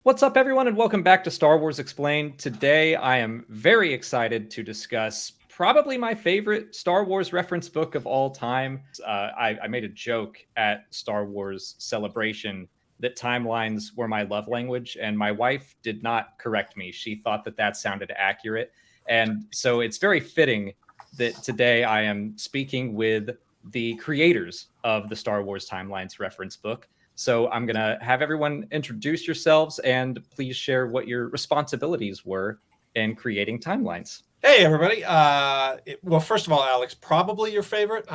What's up, everyone, and welcome back to Star Wars Explained. Today, I am very excited to discuss probably my favorite Star Wars reference book of all time. I made a joke at Star Wars Celebration that timelines were my love language, and my wife did not correct me. She thought that that sounded accurate. And so it's very fitting that today I am speaking with the creators of the Star Wars Timelines reference book. So I'm going to have everyone introduce yourselves and please share what your responsibilities were in creating timelines. Hey, everybody. Well, first of all, Alex, probably your favorite.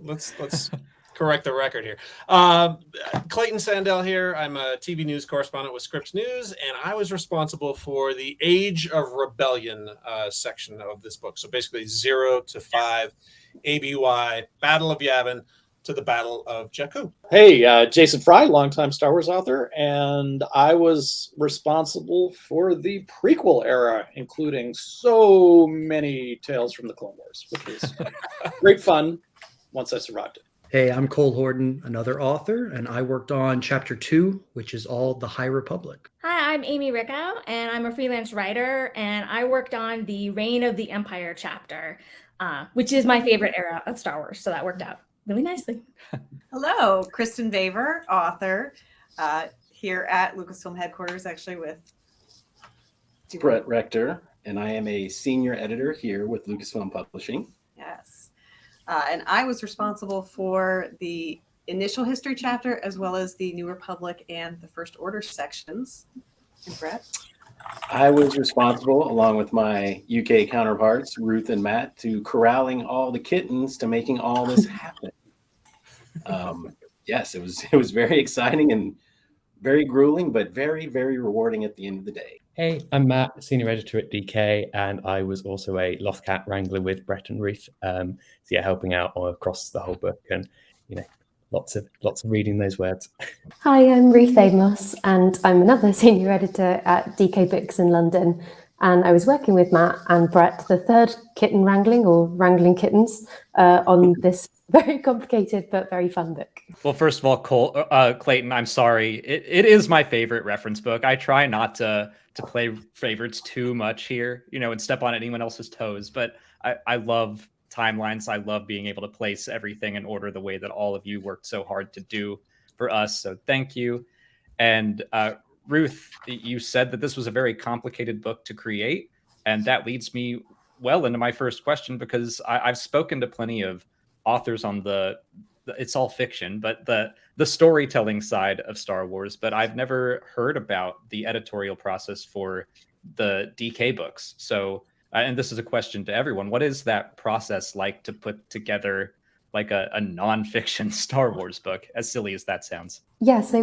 Let's correct the record here. Clayton Sandell here. I'm a TV news correspondent with Scripps News, and I was responsible for the Age of Rebellion section of this book. So basically 0 to 5, ABY, Battle of Yavin to the Battle of Jakku. Hey, Jason Fry, longtime Star Wars author, and I was responsible for the prequel era, including so many tales from the Clone Wars, which was great fun once I survived it. Hey, I'm Cole Horden, another author, and I worked on Chapter 2, which is all The High Republic. Hi, I'm Amy Rickow, and I'm a freelance writer, and I worked on the Reign of the Empire chapter, which is my favorite era of Star Wars, so that worked out really nicely. Hello, Kristen Vaver, author, here at Lucasfilm headquarters, actually with Brett Rector, and I am a senior editor here with Lucasfilm Publishing. Yes, and I was responsible for the initial history chapter as well as the New Republic and the First Order sections. And Brett? I was responsible, along with my UK counterparts, Ruth and Matt, to corralling all the kittens to making all this happen. Yes, it was very exciting and very grueling, but very, very rewarding at the end of the day. Hey, I'm Matt, senior editor at DK, and I was also a Lothcat wrangler with Brett and Ruth. So yeah, helping out across the whole book, and lots of reading those words. Hi, I'm Ruth Amos, and I'm another senior editor at DK Books in London. And I was working with Matt and Brett, the third kitten wrangling or wrangling kittens, on this very complicated but very fun book. Well, first of all, Clayton, I'm sorry. It is my favorite reference book. I try not to play favorites too much here, and step on anyone else's toes. But I love timelines. I love being able to place everything in order the way that all of you worked so hard to do for us. So thank you. And Ruth, you said that this was a very complicated book to create. And that leads me well into my first question, because I've spoken to plenty of authors on it's all fiction, but the storytelling side of Star Wars, but I've never heard about the editorial process for the DK books. So, and this is a question to everyone, what is that process like to put together like a nonfiction Star Wars book, as silly as that sounds? Yeah, so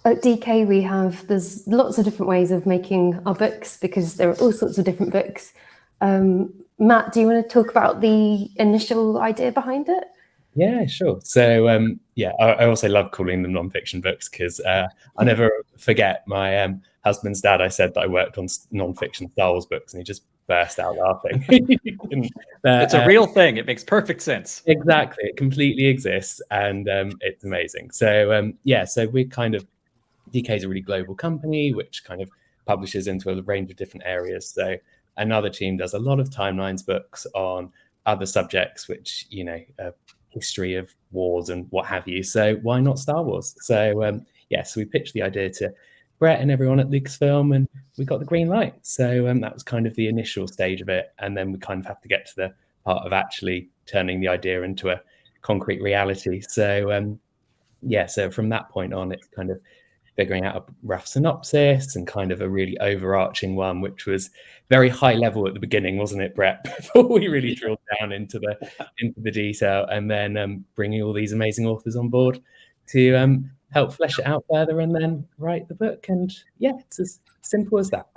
at DK, there's lots of different ways of making our books, because there are all sorts of different books. Matt, do you want to talk about the initial idea behind it? Yeah, sure. So I also love calling them nonfiction books, because I never forget my husband's dad. I said that I worked on nonfiction Star Wars books, and he just burst out laughing. It's a real thing. It makes perfect sense. Exactly. It completely exists, and it's amazing. So so we're kind of, DK is a really global company, which kind of publishes into a range of different areas. So another team does a lot of timelines books on other subjects, which, history of wars and what have you. So why not Star Wars? So so we pitched the idea to Brett and everyone at Lucasfilm, and we got the green light. So that was kind of the initial stage of it. And then we kind of have to get to the part of actually turning the idea into a concrete reality. So so from that point on, it's kind of figuring out a rough synopsis and kind of a really overarching one, which was very high level at the beginning, wasn't it, Brett? Before we really drilled down into the detail, and then bringing all these amazing authors on board to help flesh it out further, and then write the book. And it's as simple as that.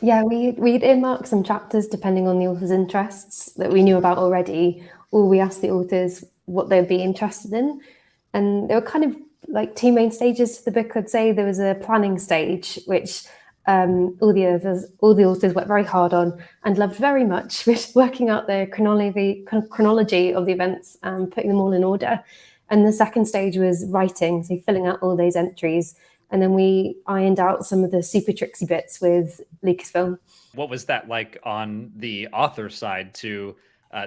Yeah, we'd earmark some chapters depending on the author's interests that we knew about already, or we asked the authors what they'd be interested in, and there were kind of like two main stages to the book. I'd say there was a planning stage, which all the authors worked very hard on and loved very much, which working out the chronology of the events and putting them all in order. And the second stage was writing, so filling out all those entries And then we ironed out some of the super tricksy bits with Lucasfilm. What was that like on the author side to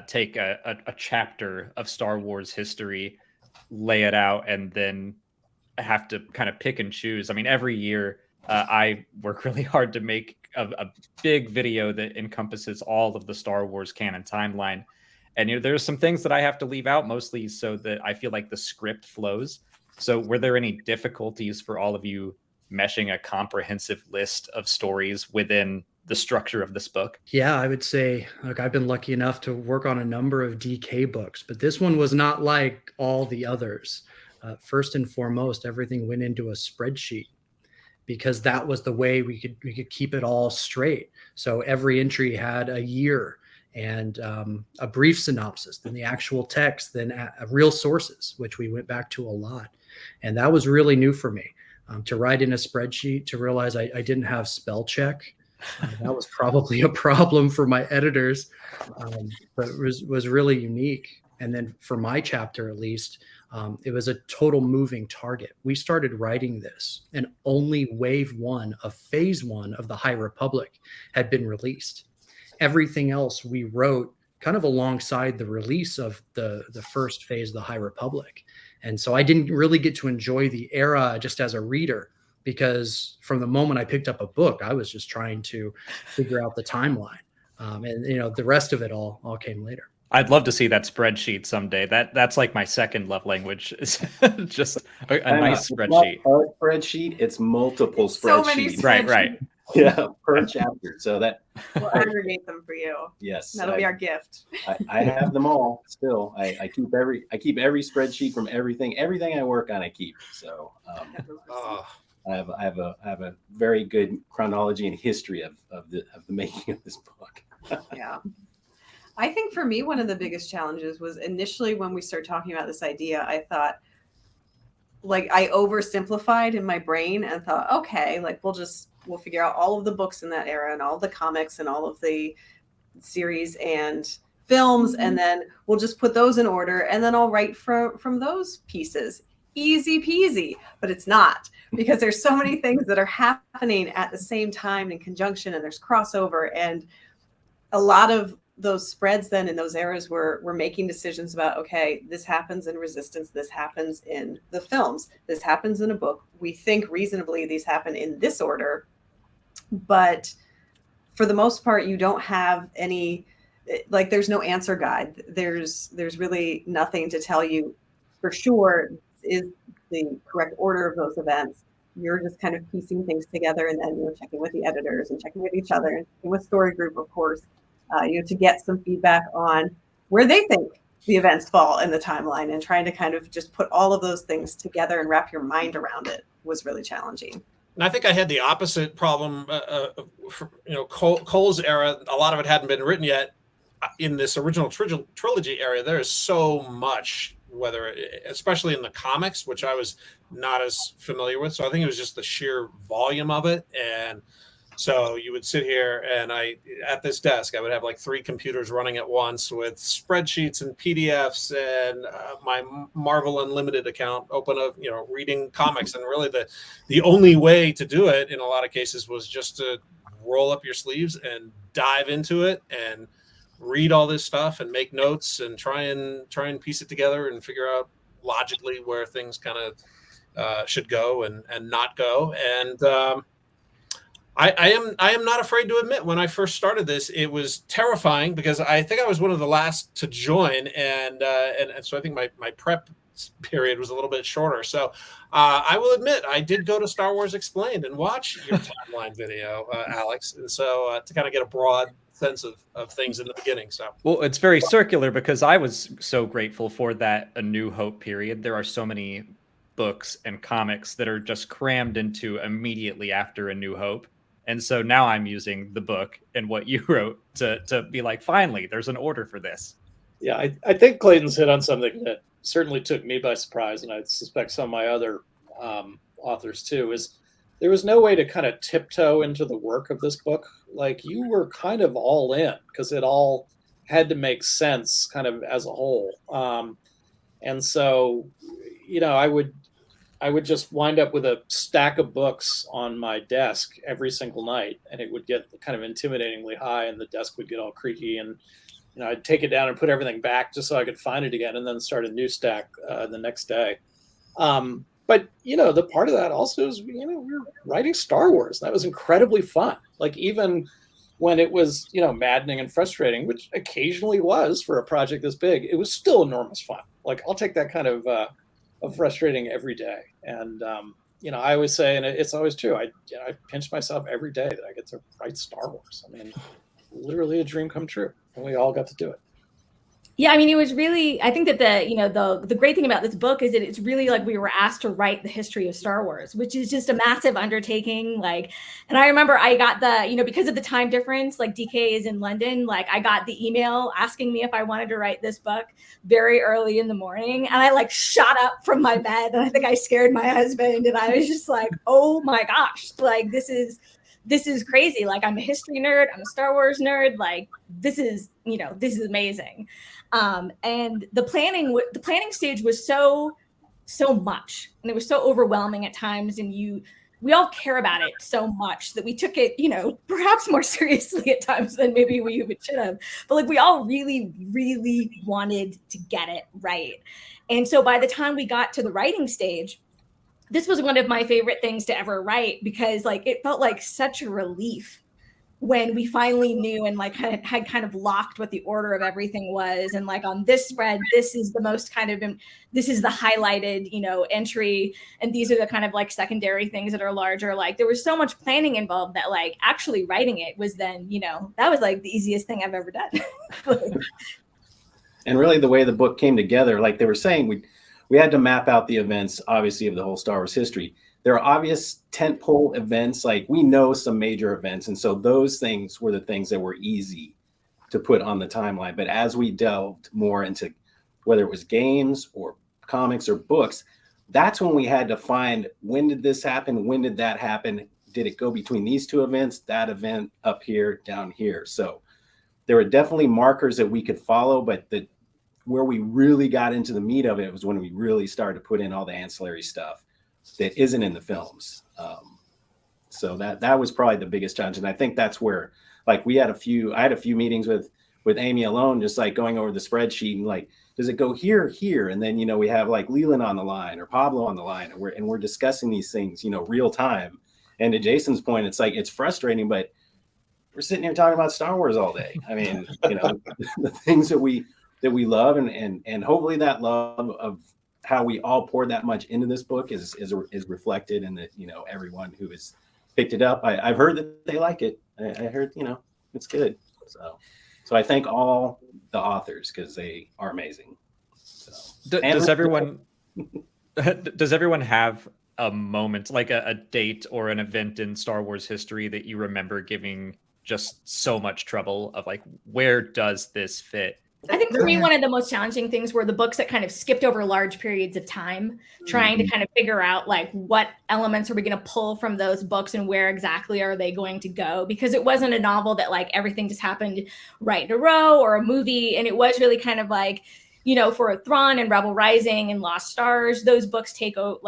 take a chapter of Star Wars history, lay it out, and then have to kind of pick and choose? I mean, every year I work really hard to make a big video that encompasses all of the Star Wars canon timeline. And there's some things that I have to leave out, mostly so that I feel like the script flows. So were there any difficulties for all of you meshing a comprehensive list of stories within the structure of this book? Yeah, I would say, look, I've been lucky enough to work on a number of DK books, but this one was not like all the others. First and foremost, everything went into a spreadsheet because that was the way we could keep it all straight. So every entry had a year and a brief synopsis, then the actual text, then real sources, which we went back to a lot. And that was really new for me, to write in a spreadsheet, to realize I didn't have spell check. That was probably a problem for my editors, but it was really unique. And then for my chapter, at least, it was a total moving target. We started writing this, and only wave 1 of phase 1 of the High Republic had been released. Everything else we wrote kind of alongside the release of the first phase of the High Republic. And so I didn't really get to enjoy the era just as a reader, because from the moment I picked up a book, I was just trying to figure out the timeline. And the rest of it all came later. I'd love to see that spreadsheet someday. That's like my second love language. Is just a nice spreadsheet. It's not a spreadsheet, it's multiple spreadsheets. So many spreadsheets. Right. Yeah, per chapter. So that we'll aggregate them for you. Yes, that'll be our gift. I have them all still. I keep every spreadsheet from everything I work on. I keep. So I have a very good chronology and history of the making of this book. Yeah. I think for me, one of the biggest challenges was initially when we started talking about this idea, I thought, like, I oversimplified in my brain and thought, okay, like we'll figure out all of the books in that era and all the comics and all of the series and films, and then we'll just put those in order, and then I'll write from those pieces. Easy peasy, but it's not, because there's so many things that are happening at the same time in conjunction, and there's crossover, and a lot of those spreads then in those eras we're making decisions about, okay, this happens in Resistance, this happens in the films, this happens in a book. We think reasonably these happen in this order, but for the most part, you don't have any, like, there's no answer guide. There's really nothing to tell you for sure is the correct order of those events. You're just kind of piecing things together, and then you're checking with the editors and checking with each other and checking with Story Group, of course, to get some feedback on where they think the events fall in the timeline, and trying to kind of just put all of those things together and wrap your mind around it was really challenging. And I think I had the opposite problem. Cole's era, a lot of it hadn't been written yet. In this original trilogy area, there is so much, especially in the comics, which I was not as familiar with. So I think it was just the sheer volume of it. And so you would sit here, and at this desk, I would have like 3 computers running at once with spreadsheets and PDFs and my Marvel Unlimited account open of, reading comics. And really the only way to do it in a lot of cases was just to roll up your sleeves and dive into it and read all this stuff and make notes and try and piece it together and figure out logically where things kind of should go and not go. And I am not afraid to admit, when I first started this, it was terrifying, because I think I was one of the last to join, and so I think my prep period was a little bit shorter. So I will admit, I did go to Star Wars Explained and watch your timeline video, Alex, and so to kind of get a broad sense of things in the beginning. So, well, it's very circular, because I was so grateful for that A New Hope period. There are so many books and comics that are just crammed into immediately after A New Hope. And so now I'm using the book and what you wrote to be like, finally, there's an order for this. Yeah, I think Clayton's hit on something that certainly took me by surprise, and I suspect some of my other authors too, is there was no way to kind of tiptoe into the work of this book. Like, you were kind of all in, because it all had to make sense kind of as a whole. And so, I would I would just wind up with a stack of books on my desk every single night, and it would get kind of intimidatingly high, and the desk would get all creaky, and I'd take it down and put everything back just so I could find it again, and then start a new stack the next day. But the part of that also is we were writing Star Wars. That was incredibly fun. Like, even when it was maddening and frustrating, which occasionally was for a project this big, it was still enormous fun. Like, I'll take that kind of frustrating every day. And I always say, and it's always true, I pinch myself every day that I get to write Star Wars. I mean, literally a dream come true, and we all got to do it. Yeah, I mean, it was really, I think that the great thing about this book is that it's really like we were asked to write the history of Star Wars, which is just a massive undertaking. Like, and I remember I got the, because of the time difference, like DK is in London, like I got the email asking me if I wanted to write this book very early in the morning. And I like shot up from my bed, and I think I scared my husband, and I was just like, oh my gosh, like this is crazy. Like, I'm a history nerd, I'm a Star Wars nerd. Like, this is amazing. And the planning stage was so much, and it was so overwhelming at times. And we all care about it so much that we took it, perhaps more seriously at times than maybe we even should have. But like, we all really, really wanted to get it right. And so by the time we got to the writing stage, this was one of my favorite things to ever write, because like it felt like such a relief when we finally knew and like had kind of locked what the order of everything was. And like, on this spread, this is the most this is the highlighted, entry. And these are the kind of like secondary things that are larger. Like, there was so much planning involved that like actually writing it was then, that was like the easiest thing I've ever done. And really the way the book came together, like they were saying, we had to map out the events, obviously, of the whole Star Wars history. There are obvious tentpole events, like we know some major events. And so those things were the things that were easy to put on the timeline. But as we delved more into whether it was games or comics or books, that's when we had to find, when did this happen? When did that happen? Did it go between these two events, that event up here, down here? So there were definitely markers that we could follow, but where we really got into the meat of it was when we really started to put in all the ancillary stuff that isn't in the films. So that was probably the biggest challenge. And I think that's where, like, I had a few meetings with Amy alone, just like going over the spreadsheet and like, does it go here? And then, we have like Leland on the line or Pablo on the line, and we're discussing these things, real time. And to Jason's point, it's like, it's frustrating, but we're sitting here talking about Star Wars all day. I mean, the things that we love, and hopefully that love of how we all poured that much into this book is reflected in the, everyone who has picked it up. I've heard that they like it. I heard, it's good. So I thank all the authors, because they are amazing. So, does everyone have a moment, like a date or an event in Star Wars history that you remember giving just so much trouble of like, where does this fit? I think for me, one of the most challenging things were the books that kind of skipped over large periods of time, trying to kind of figure out like what elements are we going to pull from those books and where exactly are they going to go? Because it wasn't a novel that like everything just happened right in a row, or a movie. And it was really kind of like, for Thrawn and Rebel Rising and Lost Stars, those books go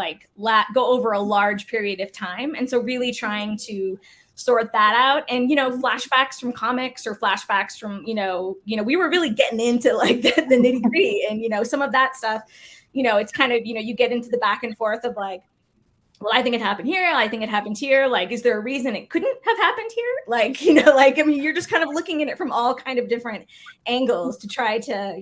over a large period of time. And so really trying to sort that out. And flashbacks from comics or flashbacks from we were really getting into like the nitty gritty, and some of that stuff, it's kind of you get into the back and forth of like, well, I think it happened here, I think it happened here, like, is there a reason it couldn't have happened here? Like, like, I mean, you're just kind of looking at it from all kind of different angles to try to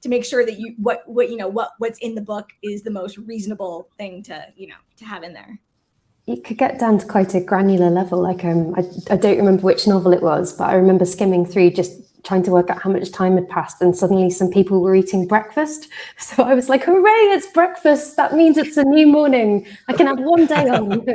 to make sure that what's in the book is the most reasonable thing to to have in there. It could get down to quite a granular level. Like, I don't remember which novel it was, but I remember skimming through just trying to work out how much time had passed, and suddenly some people were eating breakfast. So I was like, hooray, it's breakfast. That means it's a new morning. I can have one day on.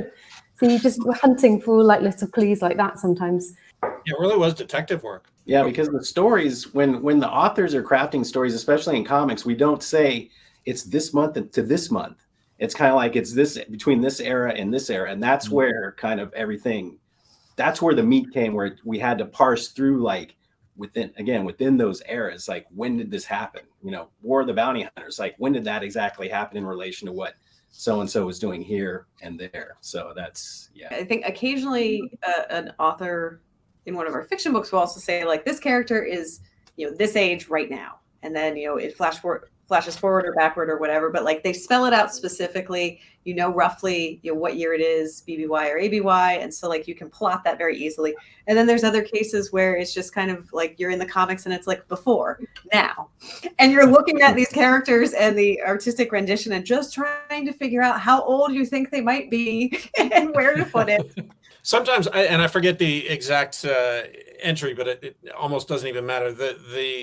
So you just were hunting for like little clues like that sometimes. It really was detective work. Yeah, because the stories, when the authors are crafting stories, especially in comics, we don't say it's this month to this month. It's kind of like it's this between this era and this era. And that's where kind of everything, that's where the meat came, where we had to parse through like within those eras, like when did this happen? War of the Bounty Hunters, like when did that exactly happen in relation to what so and so is doing here and there. So that's, yeah. I think occasionally an author in one of our fiction books will also say, like, this character is, this age right now, and then it flashes forward or backward or whatever, but like they spell it out specifically, roughly what year it is, BBY or ABY, and so like you can plot that very easily. And then there's other cases where it's just kind of like you're in the comics and it's like before, now, and you're looking at these characters and the artistic rendition and just trying to figure out how old you think they might be and where to put it. Sometimes, I forget the exact entry, but it almost doesn't even matter.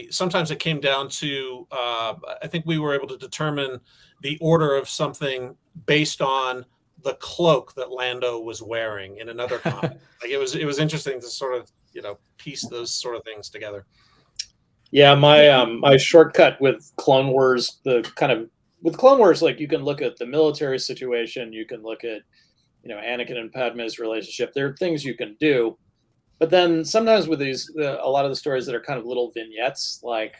Sometimes it came down to, I think we were able to determine the order of something based on the cloak that Lando was wearing in another comic. Like it was interesting to sort of piece those sort of things together. Yeah, my shortcut with Clone Wars, with Clone Wars, like you can look at the military situation, you can look at Anakin and Padme's relationship. There are things you can do, but then sometimes with these, a lot of the stories that are kind of little vignettes, like,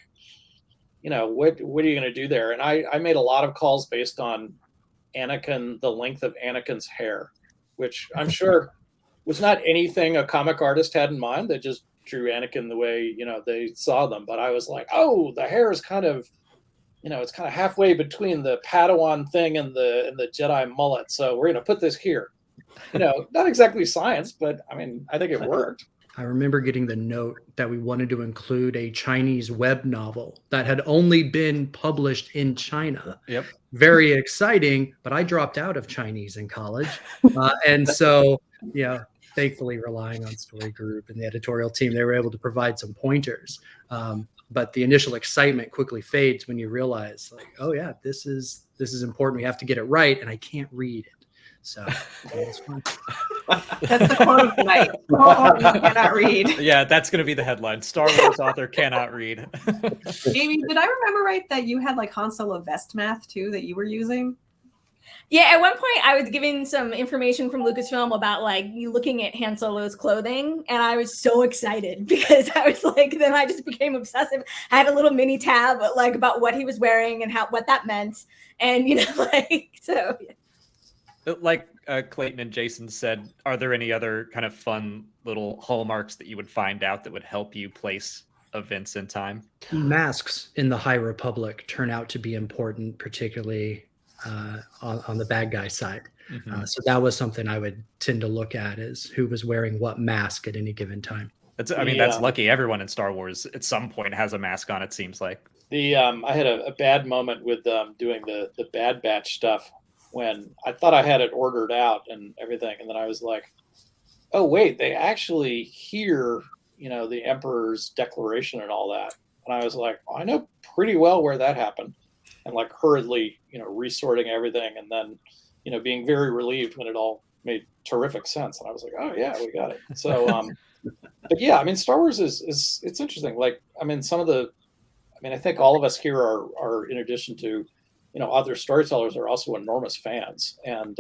what are you going to do there? And I made a lot of calls based on Anakin, the length of Anakin's hair, which I'm sure was not anything a comic artist had in mind. They just drew Anakin the way, they saw them. But I was like, oh, the hair is kind of, it's kind of halfway between the Padawan thing and the Jedi mullet. So we're going to put this here. Not exactly science, but I mean, I think it worked. I remember getting the note that we wanted to include a Chinese web novel that had only been published in China. Yep. Very exciting, but I dropped out of Chinese in college. And so, thankfully relying on Story Group and the editorial team, they were able to provide some pointers. But the initial excitement quickly fades when you realize, like, oh yeah, this is important. We have to get it right, and I can't read it. So it's fun. That's the quote of the night. Oh, you cannot read. Yeah, that's going to be the headline. Star Wars author cannot read. Amy, did I remember right that you had like Han Solo vest math too that you were using? Yeah, at one point I was given some information from Lucasfilm about like you looking at Han Solo's clothing, and I was so excited because I was like, then I just became obsessive. I had a little mini tab like about what he was wearing and what that meant, and so. Yeah. Like Clayton and Jason said, are there any other kind of fun little hallmarks that you would find out that would help you place events in time? Masks in the High Republic turn out to be important, particularly on the bad guy side. Mm-hmm. So that was something I would tend to look at, is who was wearing what mask at any given time. That's lucky. Everyone in Star Wars at some point has a mask on, it seems like. I had a bad moment with doing the Bad Batch stuff, when I thought I had it ordered out and everything. And then I was like, oh, wait, they actually hear, the Emperor's declaration and all that. And I was like, I know pretty well where that happened. And like hurriedly, resorting everything. And then, being very relieved when it all made terrific sense. And I was like, oh yeah, we got it. So, but yeah, I mean, Star Wars it's interesting. Like, I mean, I think all of us here are in addition to, other storytellers are also enormous fans. And,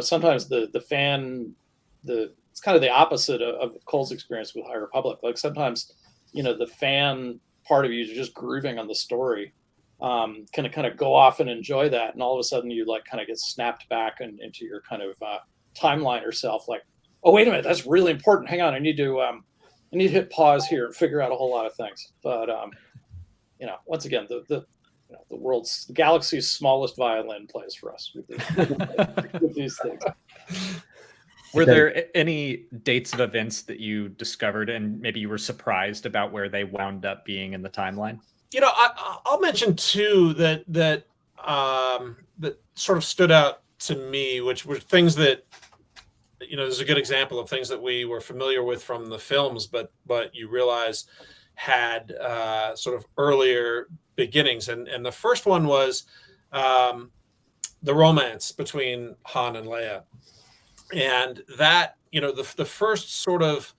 sometimes the fan, it's kind of the opposite of Cole's experience with High Republic. Like sometimes, the fan part of you is just grooving on the story, kind of go off and enjoy that. And all of a sudden you like kind of get snapped back into your kind of timeline yourself. Like, oh, wait a minute, that's really important. Hang on. I need to hit pause here and figure out a whole lot of things. But, once again, the galaxy's smallest violin plays for us with these things. Were there any dates of events that you discovered and maybe you were surprised about where they wound up being in the timeline? I'll mention two that sort of stood out to me, which were things that, there's a good example of things that we were familiar with from the films, but you realize had sort of earlier beginnings. And the first one was the romance between Han and Leia. And that, the first sort of,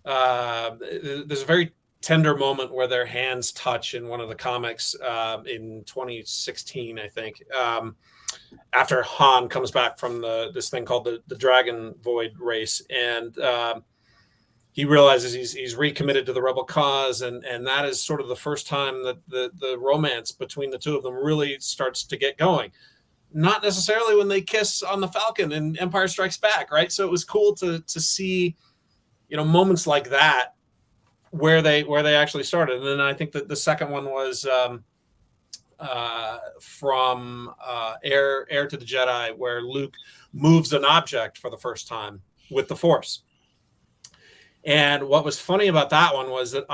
there's a very tender moment where their hands touch in one of the comics in 2016, I think, after Han comes back from this thing called the Dragon Void race. And he realizes he's recommitted to the rebel cause. And that is sort of the first time that the romance between the two of them really starts to get going. not necessarily when they kiss on the Falcon in Empire Strikes Back, right? So it was cool to see, moments like that where they actually started. And then I think that the second one was from Heir to the Jedi, where Luke moves an object for the first time with the Force. And what was funny about that one was that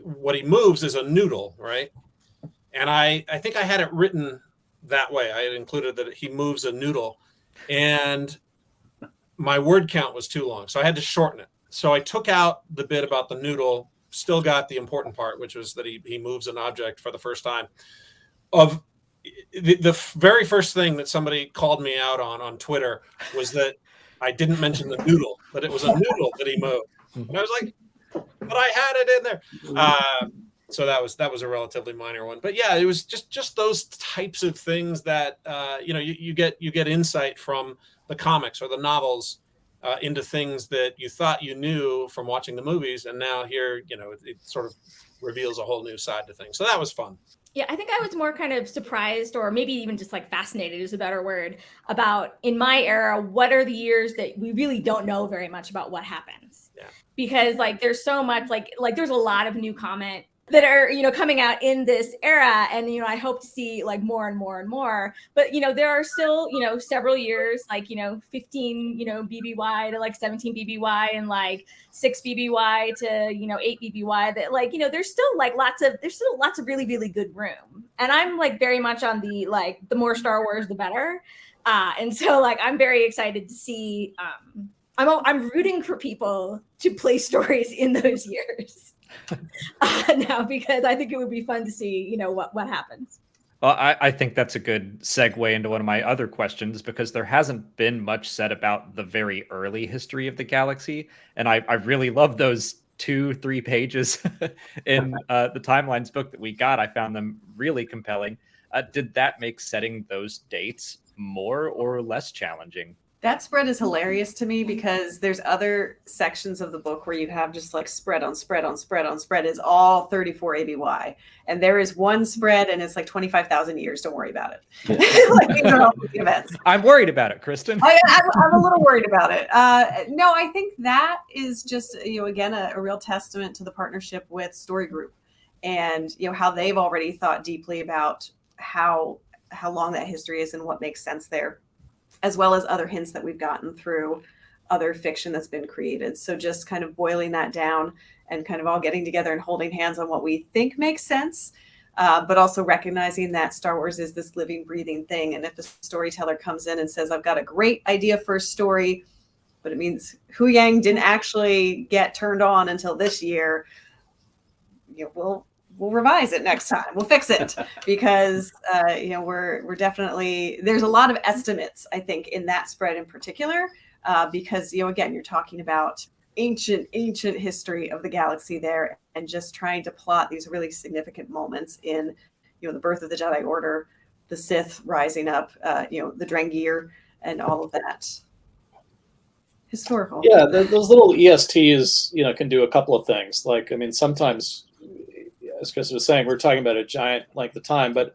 what he moves is a noodle, right? And I think I had it written that way. I had included that he moves a noodle, and my word count was too long, so I had to shorten it. So I took out the bit about the noodle, still got the important part, which was that he moves an object for the first time. Of the very first thing that somebody called me out on Twitter was that I didn't mention the noodle, that it was a noodle that he moved. And I was like, but I had it in there. So that was a relatively minor one. But yeah, it was just those types of things that you get insight from the comics or the novels into things that you thought you knew from watching the movies, and now here it sort of reveals a whole new side to things. So that was fun. Yeah, I think I was more kind of surprised, or maybe even just like fascinated is a better word, about in my era, what are the years that we really don't know very much about what happens. Yeah. Because like there's so much like there's a lot of new comment that are coming out in this era, and I hope to see like more and more and more, but there are still several years, like 15 BBY to like 17 BBY and like 6 BBY to 8 BBY, that like there's still lots of really, really good room, and I'm like very much on the the more Star Wars the better, and so like I'm very excited to see I'm rooting for people to play stories in those years now, because I think it would be fun to see, what happens. Well, I think that's a good segue into one of my other questions, because there hasn't been much said about the very early history of the galaxy. And I really love those 2-3 pages in the Timelines book that we got. I found them really compelling. Did that make setting those dates more or less challenging? That spread is hilarious to me, because there's other sections of the book where you have just like spread on spread on spread on spread is all 34 ABY. And there is one spread and it's like 25,000 years. Don't worry about it. Like, these are all the events. I'm worried about it, Kristen. I'm a little worried about it. No, I think that is just, again, a real testament to the partnership with Story Group, and, how they've already thought deeply about how long that history is and what makes sense there, as well as other hints that we've gotten through other fiction that's been created. So just kind of boiling that down and kind of all getting together and holding hands on what we think makes sense, but also recognizing that Star Wars is this living, breathing thing. And if a storyteller comes in and says, I've got a great idea for a story, but it means Hu Yang didn't actually get turned on until this year, we'll revise it next time. We'll fix it, because we're definitely, there's a lot of estimates, I think, in that spread in particular, because again, you're talking about ancient history of the galaxy there, and just trying to plot these really significant moments in the birth of the Jedi Order, the Sith rising up, the Drengir, and all of that historical. Yeah, those little ESTs can do a couple of things. Like, I mean, sometimes, as Chris was saying, we're talking about a giant length of time, but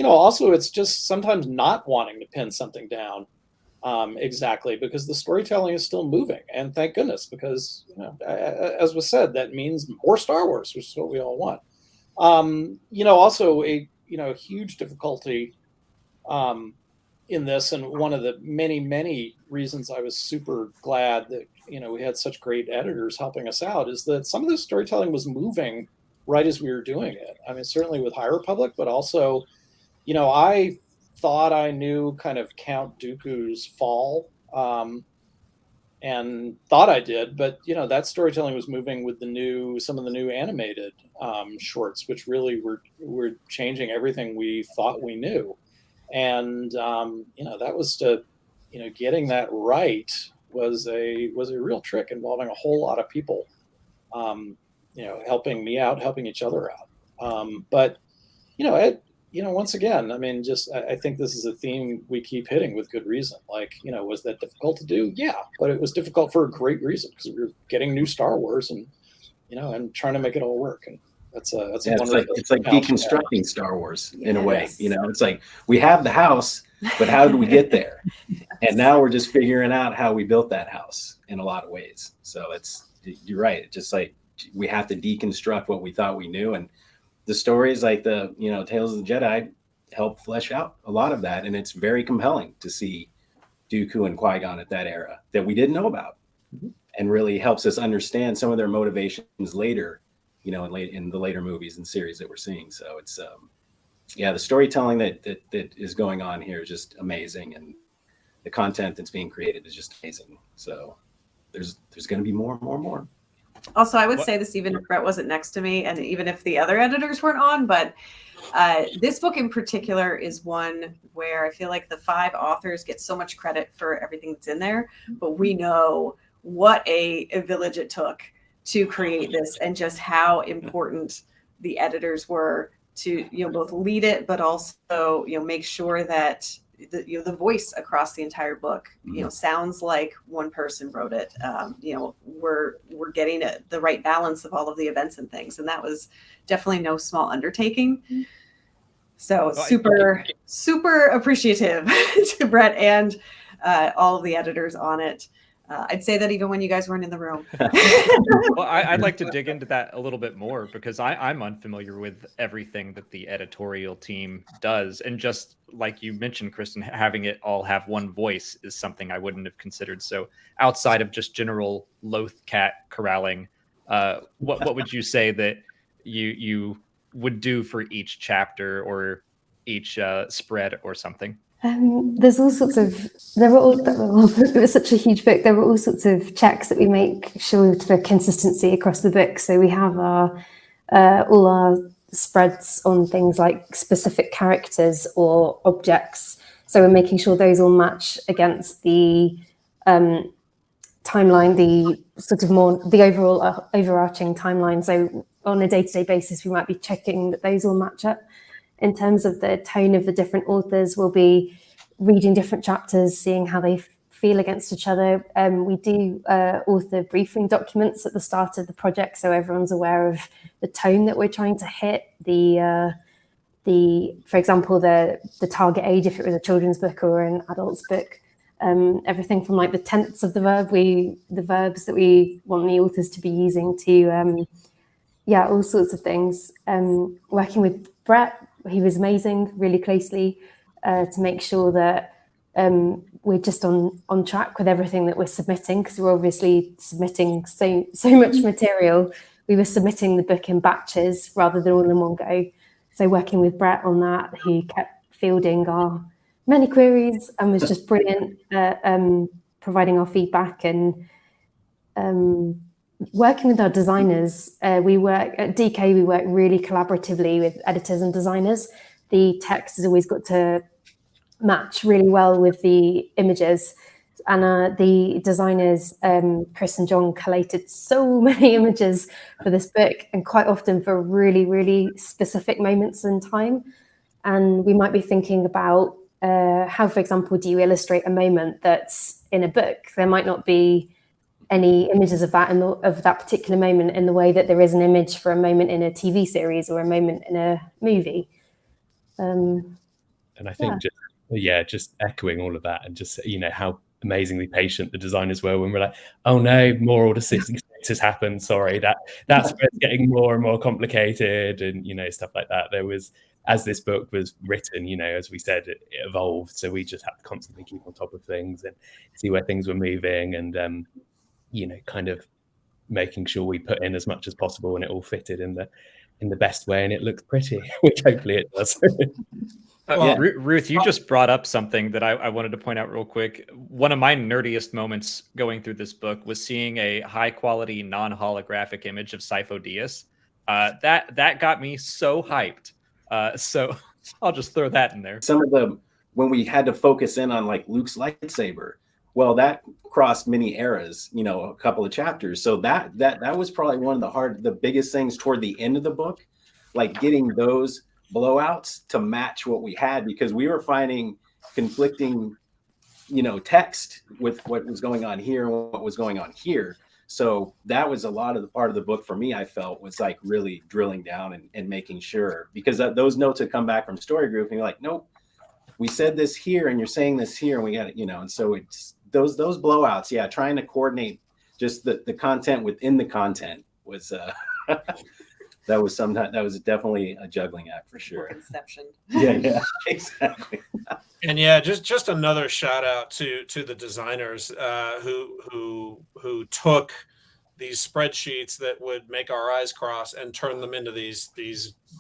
also it's just sometimes not wanting to pin something down exactly, because the storytelling is still moving, and thank goodness, because as was said, that means more Star Wars, which is what we all want. Also a huge difficulty in this, and one of the many reasons I was super glad that we had such great editors helping us out, is that some of the storytelling was moving right as we were doing it. I mean, certainly with High Republic, but also, I thought I knew kind of Count Dooku's fall, and thought I did, but that storytelling was moving with some of the new animated shorts, which really were changing everything we thought we knew, and that was getting that right was a real trick, involving a whole lot of people. Helping me out, helping each other out. But, once again, I mean, I think this is a theme we keep hitting with good reason. Like, was that difficult to do? Yeah, but it was difficult for a great reason, because we were getting new Star Wars and trying to make it all work. And it's like deconstructing Star Wars in a way. It's like we have the house, but how did we get there? And now we're just figuring out how we built that house in a lot of ways. So you're right. It's just like we have to deconstruct what we thought we knew. And the stories like the, Tales of the Jedi help flesh out a lot of that. And it's very compelling to see Dooku and Qui-Gon at that era that we didn't know about, and really helps us understand some of their motivations later, in the later movies and series that we're seeing. So it's, the storytelling that is going on here is just amazing. And the content that's being created is just amazing. So there's going to be more and more and more. Also, I would say this even if Brett wasn't next to me and even if the other editors weren't on, but this book in particular is one where I feel like the 5 authors get so much credit for everything that's in there, but we know what a village it took to create this and just how important the editors were to, both lead it, but also, make sure that the voice across the entire book, sounds like one person wrote it. We're getting the right balance of all of the events and things. And that was definitely no small undertaking. So super appreciative to Brett and all of the editors on it. I'd say that even when you guys weren't in the room. Well, I'd like to dig into that a little bit more because I'm unfamiliar with everything that the editorial team does. And just like you mentioned, Kristen, having it all have one voice is something I wouldn't have considered. So outside of just general Loth cat corralling, what would you say that you would do for each chapter or each spread or something? There's all sorts of, it was such a huge book, there were all sorts of checks that we make sure for consistency across the book. So we have all our spreads on things like specific characters or objects. So we're making sure those all match against the timeline, the sort of more, the overall overarching timeline. So on a day-to-day basis, we might be checking that those all match up. In terms of the tone of the different authors, we'll be reading different chapters, seeing how they feel against each other. We do author briefing documents at the start of the project, so everyone's aware of the tone that we're trying to hit. For example, the target age, if it was a children's book or an adult's book, everything from like the tense of the verb, the verbs that we want the authors to be using to, all sorts of things. Working with Brett, he was amazing, really closely, to make sure that we're just on track with everything that we're submitting, because we're obviously submitting so much material. We were submitting the book in batches rather than all in one go. So working with Brett on that, he kept fielding our many queries and was just brilliant at providing our feedback and working with our designers. We work at DK, we work really collaboratively with editors and designers. The text has always got to match really well with the images. And the designers, Chris and John, collated so many images for this book, and quite often for really, really specific moments in time. And we might be thinking about how, for example, do you illustrate a moment that's in a book? There might not be any images of that of that particular moment in the way that there is an image for a moment in a TV series or a moment in a movie. And I think just echoing all of that, and just how amazingly patient the designers were when we're like, oh no, more order 66 has happened, sorry, that's getting more and more complicated, and stuff like that. There was, as this book was written, as we said, it evolved, so we just had to constantly keep on top of things and see where things were moving, and kind of making sure we put in as much as possible and it all fitted in the best way and it looked pretty, which hopefully it does. Ruth, you just brought up something that I wanted to point out real quick. One of my nerdiest moments going through this book was seeing a high quality non-holographic image of Sifo Dyas. That got me so hyped. So I'll just throw that in there. Some of when we had to focus in on like Luke's lightsaber, well, that crossed many eras, a couple of chapters. So that was probably one of the biggest things toward the end of the book, like getting those blowouts to match what we had, because we were finding conflicting, text with what was going on here and what was going on here. So that was a lot of the part of the book for me, I felt, was like really drilling down and making sure, because those notes had come back from story group and you're like, nope, we said this here and you're saying this here and we got it, and so it's those blowouts. Yeah. Trying to coordinate just the content within the content was, that was definitely a juggling act for sure. Inception. Yeah, exactly. And yeah, just another shout out to the designers who took these spreadsheets that would make our eyes cross and turn them into these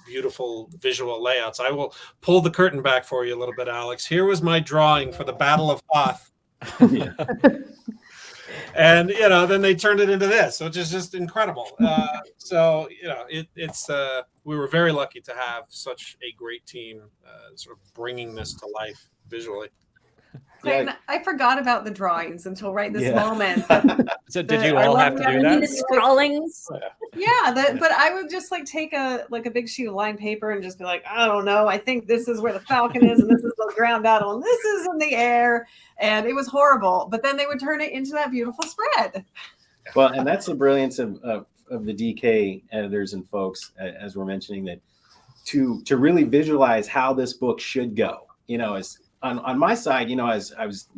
beautiful visual layouts. I will pull the curtain back for you a little bit, Alex. Here was my drawing for the Battle of Hoth. Yeah. And then they turned it into this, which is just incredible. So it's we were very lucky to have such a great team sort of bringing this to life visually. Clayton, I forgot about the drawings until right this moment. So did you all have to do that? The scrawlings. Yeah, but I would just like take a big sheet of lined paper and just be like, I don't know, I think this is where the falcon is, and this is the ground battle, and this is in the air, and it was horrible. But then they would turn it into that beautiful spread. Well, and that's the brilliance of the DK editors and folks, as we're mentioning, that to really visualize how this book should go. As on my side, as I was,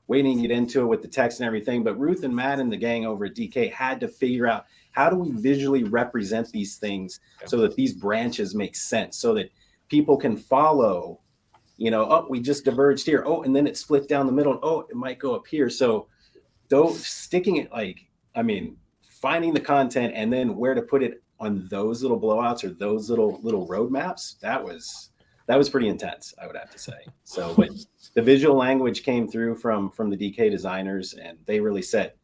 waiting to get into it with the text and everything, but Ruth and Matt and the gang over at DK had to figure out how do we visually represent these things so that these branches make sense, so that people can follow, oh, we just diverged here. Oh, and then it split down the middle. Oh, it might go up here. So sticking it finding the content and then where to put it on those little blowouts or those little roadmaps, that was pretty intense, I would have to say. So, but the visual language came through from the DK designers, and they really set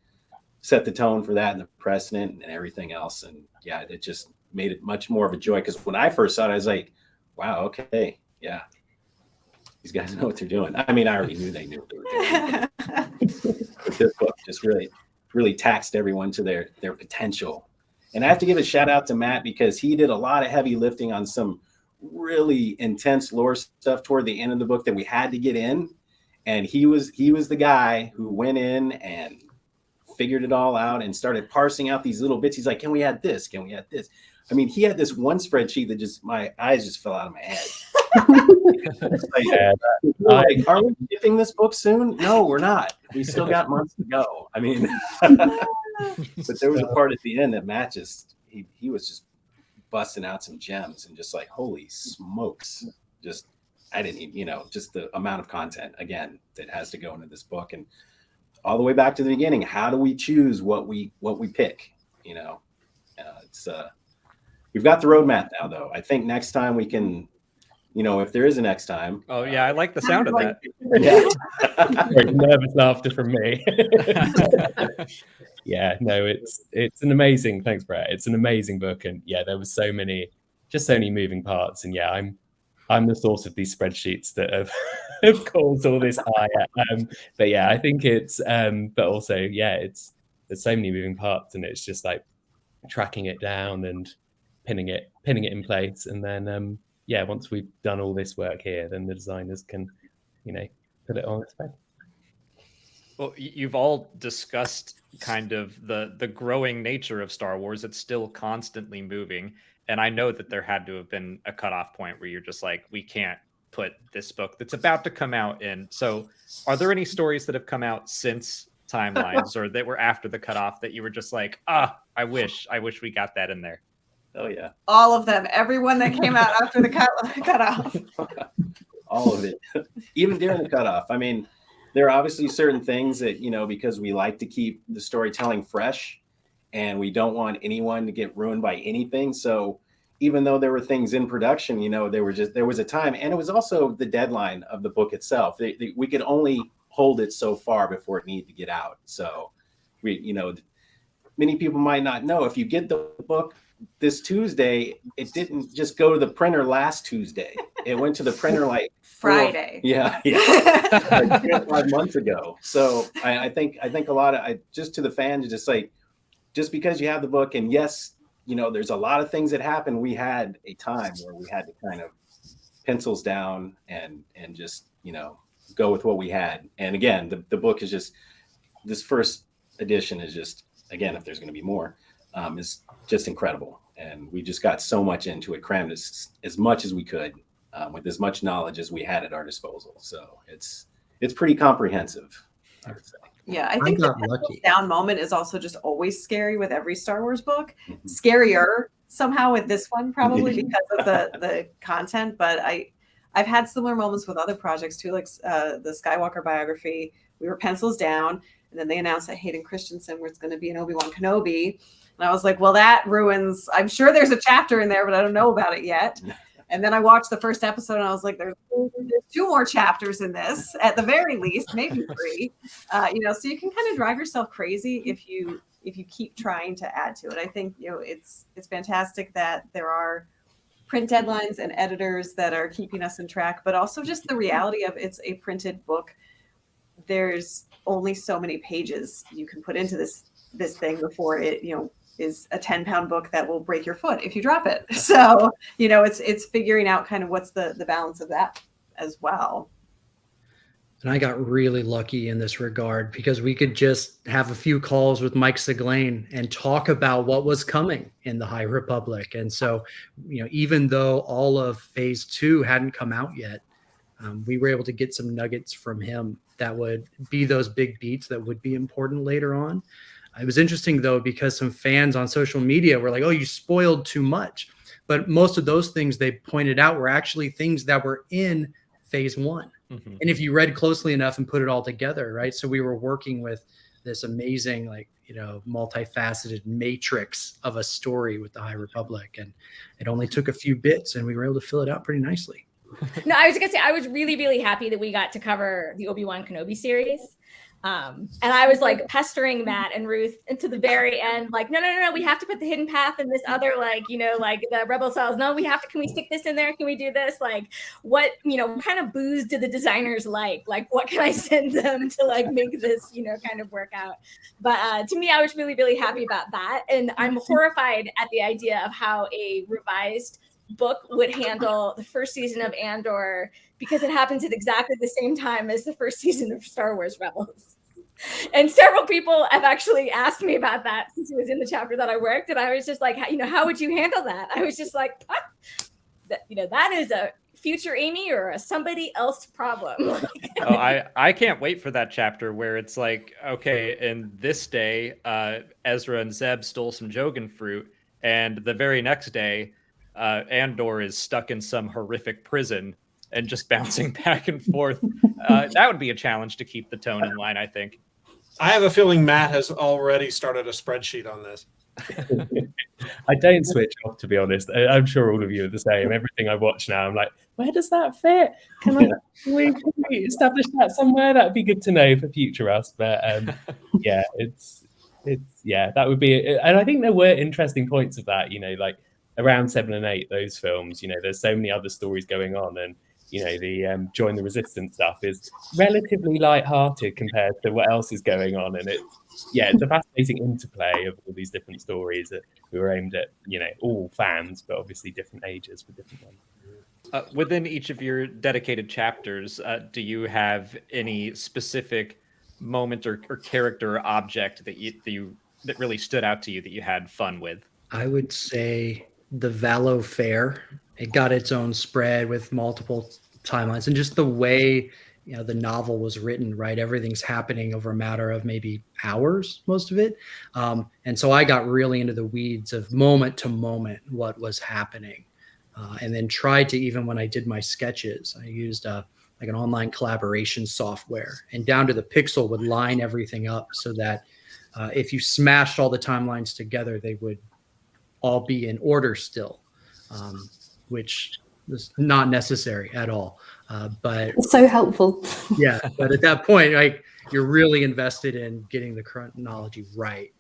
the tone for that and the precedent and everything else. And yeah, it just made it much more of a joy, because when I first saw it, I was like, wow, okay, yeah, these guys know what they're doing. I already knew they knew what they were doing. But this book just really taxed everyone to their potential. And I have to give a shout out to Matt, because he did a lot of heavy lifting on some really intense lore stuff toward the end of the book that we had to get in. And he was the guy who went in and figured it all out and started parsing out these little bits. He's like, can we add this? Can we add this? He had this one spreadsheet that my eyes just fell out of my head. Are we shipping this book soon? No, we're not. We still got months to go. But there was a part at the end that Matt he was just busting out some gems and just like, holy smokes. I didn't need, just the amount of content again that has to go into this book, and all the way back to the beginning. How do we choose what we pick? It's we've got the roadmap now, though. I think next time we can, if there is a next time. Oh yeah, I like the sound of that. Yeah. Nervous laughter from me. Yeah, no, it's an amazing. Thanks, Brett. It's an amazing book, and yeah, there was so many moving parts, and yeah, I'm the source of these spreadsheets that have caused all this ire. But yeah, I think it's but also yeah, there's so many moving parts, and it's just like tracking it down and pinning it in place, and then yeah, once we've done all this work here, then the designers can put it on its spread. Well, you've all discussed kind of the growing nature of Star Wars. It's still constantly moving. And I know that there had to have been a cutoff point where you're just like, we can't put this book that's about to come out in. So are there any stories that have come out since timelines or that were after the cutoff that you were just like, I wish we got that in there? Oh, yeah. All of them. Everyone that came out after the cutoff. All of it. Even during the cutoff. There are obviously certain things that, because we like to keep the storytelling fresh and we don't want anyone to get ruined by anything. So even though there were things in production, there was a time, and it was also the deadline of the book itself. We could only hold it so far before it needed to get out. So many people might not know, if you get the book this Tuesday, it didn't just go to the printer last Tuesday. It went to the printer like Friday. Yeah. Like 5 months ago. So I think a lot of just to the fans, just because you have the book, and yes, there's a lot of things that happen. We had a time where we had to kind of pencils down and just go with what we had. And again, the book is just, this first edition is just, again, if there's going to be more, is just incredible. And we just got so much into it, crammed as much as we could. with as much knowledge as we had at our disposal. So it's pretty comprehensive, I would say. Yeah, I think the got lucky. down moment is also just always scary with every Star Wars book. Mhm. Scarier somehow with this one, probably because of the content. But I've had similar moments with other projects too, like the Skywalker biography. We were pencils down, and then they announced that Hayden Christensen was going to be an Obi-Wan Kenobi, and I was like, well, that ruins. I'm sure there's a chapter in there, but I don't know about it yet. And then I watched the first episode and I was like, there's 2 more chapters in this at the very least, maybe 3. So you can kind of drive yourself crazy if you keep trying to add to it. I think, it's fantastic that there are print deadlines and editors that are keeping us in track, but also just the reality of it's a printed book. There's only so many pages you can put into this thing before it, is a 10-pound book that will break your foot if you drop it. So, it's figuring out kind of what's the balance of that as well. And I got really lucky in this regard because we could just have a few calls with Mike Siglain and talk about what was coming in the High Republic. And so, even though all of phase 2 hadn't come out yet, we were able to get some nuggets from him that would be those big beats that would be important later on. It was interesting, though, because some fans on social media were like, oh, you spoiled too much. But most of those things they pointed out were actually things that were in phase 1. Mm-hmm. And if you read closely enough and put it all together, right? So we were working with this amazing, multifaceted matrix of a story with the High Republic. And it only took a few bits and we were able to fill it out pretty nicely. No, I was going to say, I was really, really happy that we got to cover the Obi-Wan Kenobi series. And I was like pestering Matt and Ruth into the very end, like, no, we have to put the hidden path in this other, the Rebel Cells. No, can we stick this in there? Can we do this? Like, what kind of booze do the designers like? Like, what can I send them to make this, kind of work out? But to me, I was really, really happy about that. And I'm horrified at the idea of how a revised book would handle the first season of Andor, because it happens at exactly the same time as the first season of Star Wars Rebels. And several people have actually asked me about that since it was in the chapter that I worked. And I was just like, how would you handle that? I was just like, that is a future Amy or a somebody else problem. I can't wait for that chapter where it's like, okay, in this day, Ezra and Zeb stole some Jogan fruit. And the very next day, Andor is stuck in some horrific prison and just bouncing back and forth. That would be a challenge to keep the tone in line, I think. I have a feeling Matt has already started a spreadsheet on this. I don't switch off, to be honest. I'm sure all of you are the same. Everything I watch now, I'm like, where does that fit? Can we establish that somewhere? That'd be good to know for future us. But yeah, that would be it. And I think there were interesting points of that, around 7 and 8, those films, there's so many other stories going on, and the Join the Resistance stuff is relatively light-hearted compared to what else is going on, and it's a fascinating interplay of all these different stories that we were aimed at, all fans, but obviously different ages for different ones. Within each of your dedicated chapters, do you have any specific moment or character or object that really stood out to you that you had fun with? I would say the Valo Fair. It got its own spread with multiple timelines, and just the way the novel was written, right? Everything's happening over a matter of maybe hours, most of it. And so I got really into the weeds of moment to moment what was happening, and then tried to, even when I did my sketches, I used an online collaboration software, and down to the pixel would line everything up so that if you smashed all the timelines together, they would all be in order still, which was not necessary at all. But it's so helpful. Yeah, but at that point, you're really invested in getting the chronology right,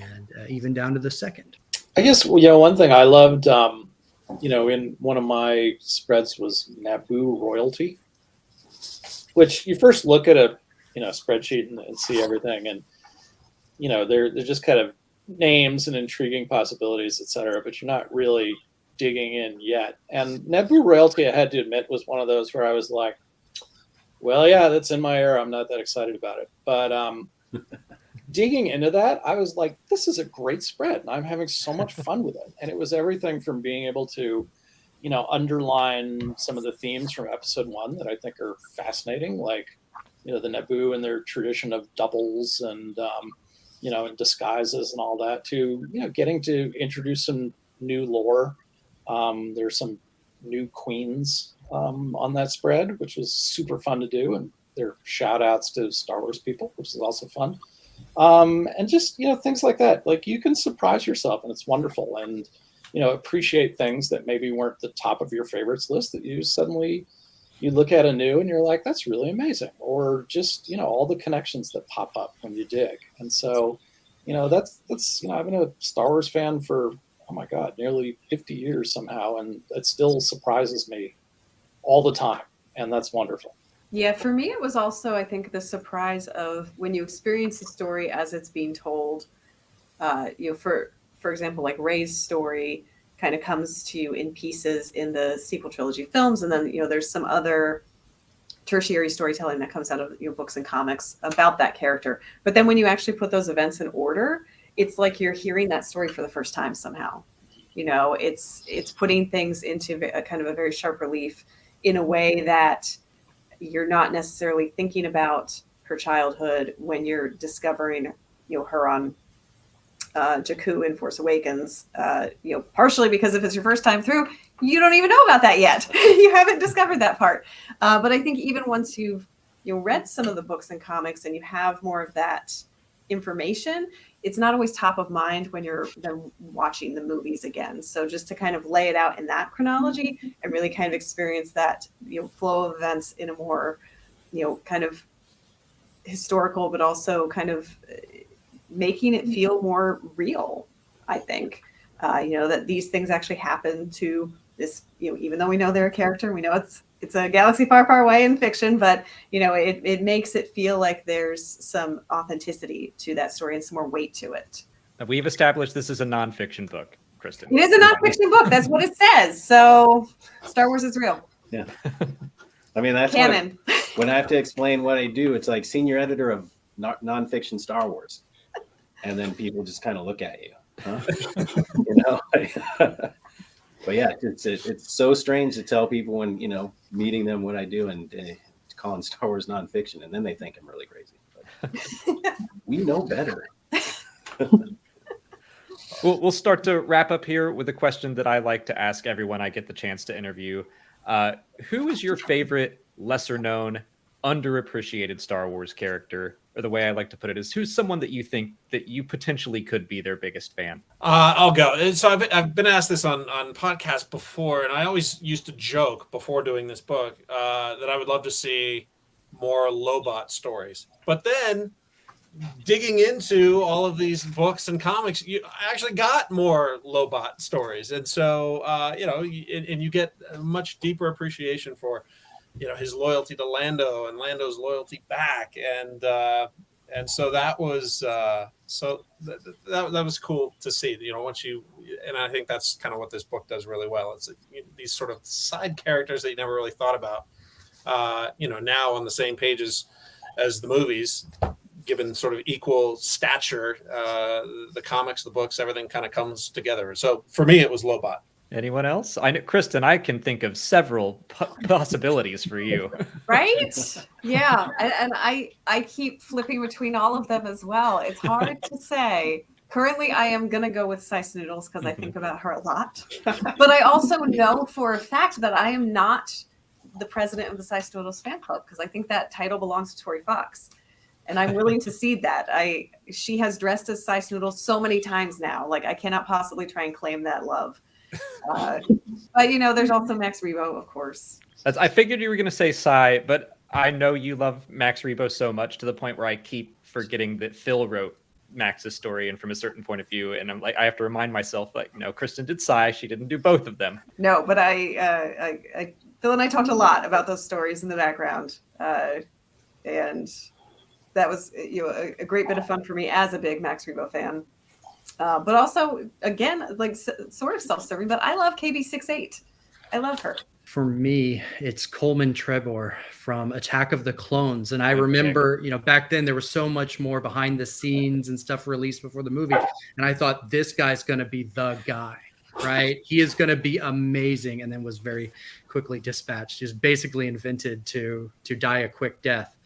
and even down to the second. I guess one thing I loved, in one of my spreads was Naboo royalty, which you first look at a spreadsheet and see everything, and they're just kind of names and intriguing possibilities, etc. But you're not really digging in yet. And Naboo royalty, I had to admit, was one of those where I was like, well, yeah, that's in my era. I'm not that excited about it. But digging into that, I was like, this is a great spread. And I'm having so much fun with it. And it was everything from being able to, underline some of the themes from episode 1 that I think are fascinating, like, the Naboo and their tradition of doubles and, and disguises and all that, to, getting to introduce some new lore. There's some new queens on that spread, which was super fun to do. And there are shout outs to Star Wars people, which is also fun. And just, things like that. Like, you can surprise yourself, and it's wonderful. And, appreciate things that maybe weren't the top of your favorites list, that you look at anew and you're like, that's really amazing. Or just, all the connections that pop up when you dig. And so, that's I've been a Star Wars fan for, oh my God, nearly 50 years somehow. And it still surprises me all the time. And that's wonderful. Yeah, for me, it was also, I think, the surprise of when you experience the story as it's being told. For example, like Rey's story kind of comes to you in pieces in the sequel trilogy films, and then there's some other tertiary storytelling that comes out of books and comics about that character. But then when you actually put those events in order, it's like you're hearing that story for the first time somehow. It's putting things into a kind of a very sharp relief in a way that you're not necessarily thinking about her childhood when you're discovering, her on Jakku in Force Awakens, partially because if it's your first time through, you don't even know about that yet. You haven't discovered that part. But I think even once you've read some of the books and comics and you have more of that information, it's not always top of mind when you're then watching the movies again. So just to kind of lay it out in that chronology and really kind of experience that flow of events in a more kind of historical, but also kind of making it feel more real, I think. That these things actually happen to this, even though we know they're a character, we know it's a galaxy far, far away in fiction, but it makes it feel like there's some authenticity to that story and some more weight to it. We've established this is a nonfiction book, Kristen. It is a nonfiction book. That's what it says. So Star Wars is real. Yeah. I mean, that's canon. When I have to explain what I do, it's like senior editor of nonfiction Star Wars. And then people just kind of look at you, huh? But yeah, it's so strange to tell people when, meeting them what I do and calling Star Wars nonfiction, and then they think I'm really crazy. But we know better. We'll start to wrap up here with a question that I like to ask everyone I get the chance to interview. Who is your favorite lesser known, underappreciated Star Wars character? Or the way I like to put it is, who's someone that you think that you potentially could be their biggest fan? I'll go. So I've been asked this on podcasts before, and I always used to joke before doing this book that I would love to see more Lobot stories. But then digging into all of these books and comics, I actually got more Lobot stories. And so, and you get a much deeper appreciation for his loyalty to Lando and Lando's loyalty back, and so that was that was cool to see. And I think that's kind of what this book does really well. It's these sort of side characters that you never really thought about. Now on the same pages as the movies, given sort of equal stature, the comics, the books, everything kind of comes together. So for me, it was Lobot. Anyone else? I know, Kristen, I can think of several possibilities for you. Right? Yeah. And I keep flipping between all of them as well. It's hard to say. Currently, I am going to go with Sice Noodles because I think about her a lot. But I also know for a fact that I am not the president of the Sice Noodles fan club because I think that title belongs to Tori Fox. And I'm willing to cede that. She has dressed as Sice Noodles so many times now. Like, I cannot possibly try and claim that love. But there's also Max Rebo, of course. I figured you were going to say Sai, but I know you love Max Rebo so much to the point where I keep forgetting that Phil wrote Max's story and from a certain point of view, and I'm like, I have to remind myself, like, no, Kristen did Sai, she didn't do both of them. No, but I Phil and I talked a lot about those stories in the background, and that was a great bit of fun for me as a big Max Rebo fan. But also, again, like sort of self-serving, but I love KB68. I love her. For me, it's Coleman Trebor from Attack of the Clones. And I remember, back then there was so much more behind the scenes and stuff released before the movie. And I thought, this guy's going to be the guy. right? He is going to be amazing, and then was very quickly dispatched. He was basically invented to die a quick death.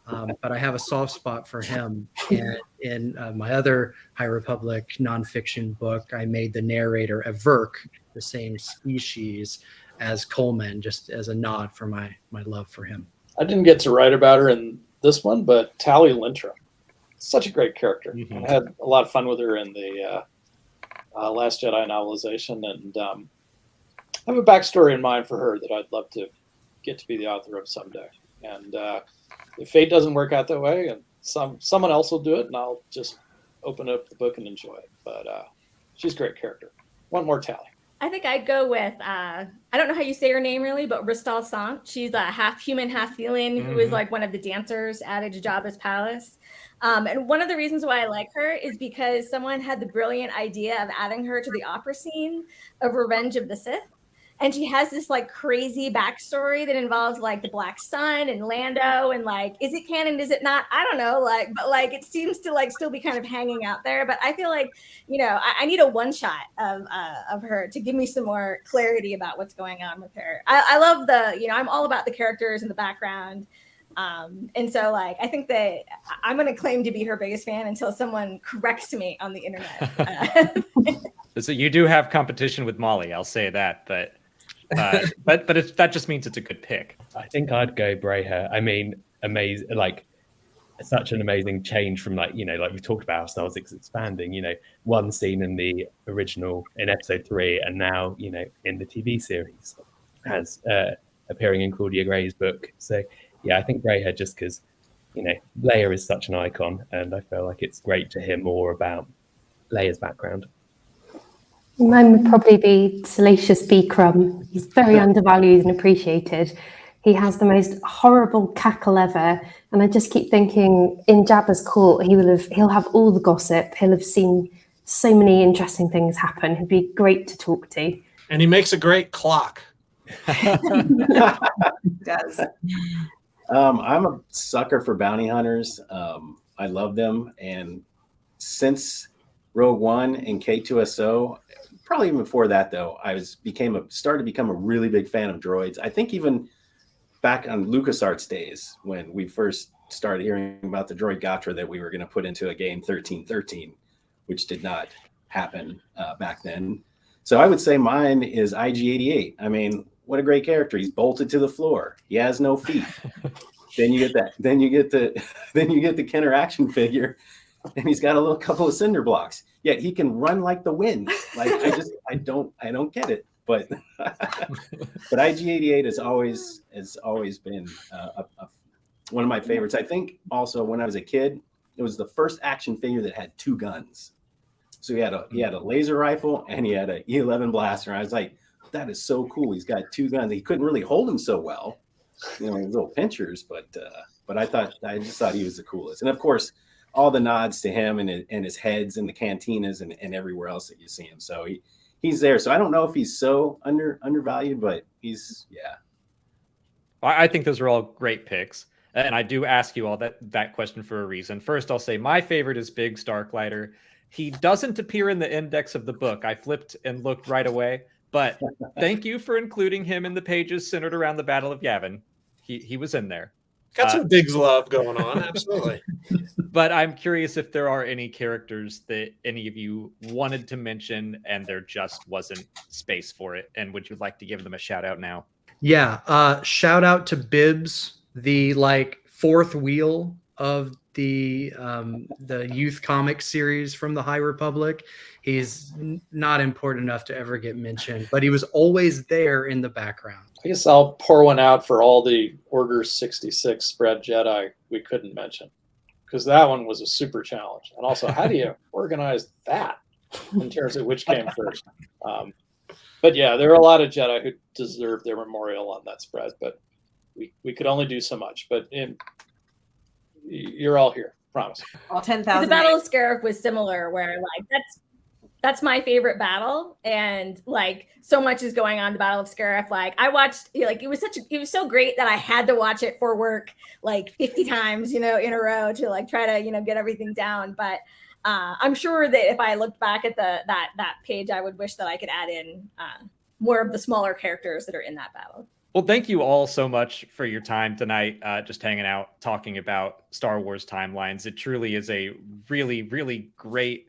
But I have a soft spot for him. And in my other High Republic nonfiction book, I made the narrator a Verk, the same species as Coleman, just as a nod for my love for him. I didn't get to write about her in this one, but Tally Lintram, such a great character. Mm-hmm. I had a lot of fun with her in the Last Jedi novelization, and I have a backstory in mind for her that I'd love to get to be the author of someday. And if fate doesn't work out that way, and someone else will do it, and I'll just open up the book and enjoy it. But she's a great character. One more Tally. I think I'd go with, I don't know how you say her name really, but Ristal Sant. She's a half human, half feline who is like one of the dancers at Jabba's palace. And one of the reasons why I like her is because someone had the brilliant idea of adding her to the opera scene of Revenge of the Sith. And she has this like crazy backstory that involves like the Black Sun and Lando, and like, is it canon? Is it not? I don't know. Like, but like, it seems to like still be kind of hanging out there. But I feel like, you know, I need a one shot of her to give me some more clarity about what's going on with her. I love you know, I'm all about the characters in the background. And so like, I think that I'm going to claim to be her biggest fan until someone corrects me on the internet. So you do have competition with Molly, I'll say that, but that just means it's a good pick. I think I'd go Brayher. I mean, amazing, like such an amazing change from like, you know, like we talked about how Star Wars is expanding, you know, one scene in the original in episode 3, and now, you know, in the TV series as appearing in Claudia Gray's book. So yeah, I think Brayher, just because, you know, Leia is such an icon, and I feel like it's great to hear more about Leia's background. Mine would probably be Salacious B. Crumb. He's very undervalued and appreciated. He has the most horrible cackle ever, and I just keep thinking, in Jabba's court, he'll have all the gossip. He'll have seen so many interesting things happen. He'd be great to talk to. And he makes a great clock. He does. I'm a sucker for bounty hunters. I love them, and since Rogue One and K2SO, probably even before that though, I started to become a really big fan of droids. I think even back on LucasArts days when we first started hearing about the droid Gatra that we were going to put into a game 1313, which did not happen back then. So I would say mine is IG-88. I mean, what a great character. He's bolted to the floor. He has no feet. Then you get that. Then you get the Kenner action figure, and he's got a little couple of cinder blocks. Yet he can run like the wind. Like I don't get it. But but IG-88 has always been one of my favorites. I think also when I was a kid, it was the first action figure that had 2 guns. So he had a laser rifle and he had an E11 blaster. And I was like, that is so cool. He's got 2 guns. He couldn't really hold them so well, you know, his little pinchers. But I just thought he was the coolest. And of course, all the nods to him and his heads in the cantinas and everywhere else that you see him. So he's there. So I don't know if he's so undervalued, but he's, yeah. I think those are all great picks. And I do ask you all that question for a reason. First, I'll say my favorite is Biggs Darklighter. He doesn't appear in the index of the book. I flipped and looked right away. But thank you for including him in the pages centered around the Battle of Yavin. He was in there. Got some Biggs love going on, absolutely. But I'm curious if there are any characters that any of you wanted to mention and there just wasn't space for it. And would you like to give them a shout out now? Yeah. Shout out to Bibbs, the like 4th wheel of the youth comic series from the High Republic. He's not important enough to ever get mentioned, but he was always there in the background. I guess I'll pour one out for all the Order 66 spread Jedi we couldn't mention, because that one was a super challenge. And also, how do you organize that in terms of which came first? But yeah, there are a lot of Jedi who deserve their memorial on that spread, but we could only do so much. But you're all here, promise. All 10,000. The Battle of Scarif was similar, where like that's my favorite battle, and like so much is going on in the Battle of Scarif. Like I watched, like it was so great that I had to watch it for work like 50 times, you know, in a row to like try to, you know, get everything down. But I'm sure that if I looked back at that page, I would wish that I could add in more of the smaller characters that are in that battle. Well, thank you all so much for your time tonight, just hanging out, talking about Star Wars timelines. It truly is a really, really great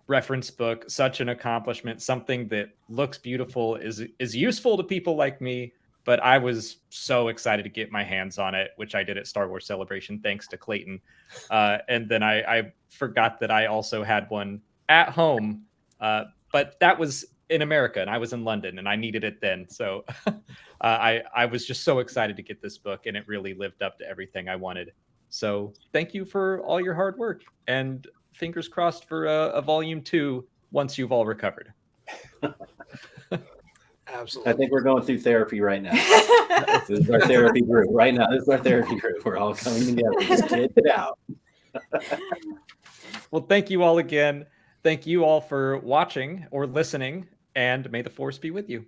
reference book, such an accomplishment, something that looks beautiful, is useful to people like me. But I was so excited to get my hands on it, which I did at Star Wars Celebration, thanks to Clayton. And then I forgot that I also had one at home, but that was in America, and I was in London, and I needed it then. So I was just so excited to get this book, and it really lived up to everything I wanted. So thank you for all your hard work, and fingers crossed for a volume 2 once you've all recovered. Absolutely. I think we're going through therapy right now. This is our therapy group right now. This is our therapy group. We're all coming together. Just get it out. Well, thank you all again. Thank you all for watching or listening, and may the Force be with you.